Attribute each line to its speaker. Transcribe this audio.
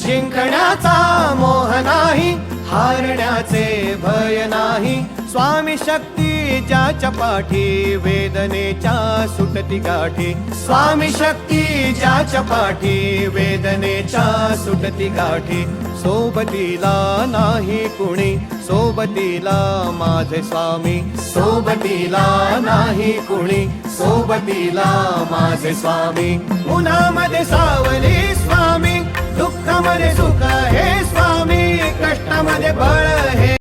Speaker 1: जिंकण्याचा मोह नाही, हारण्याचे भय नाही. स्वामी शक्ती ज्याच्या पाठी, वेदनेच्या सुटती गाठी. स्वामी शक्ती ज्याच्या पाठी, वेदनेच्या सुटती गाठी. सोबतीला नाही कुणी, सोबतीला माझे स्वामी. सोबतीला नाही कुणी, सोबतीला माझे स्वामी. उन्हामध्ये सावली स्वामी, दुःखामध्ये सुख हे स्वामी, कष्टामध्ये बळ हे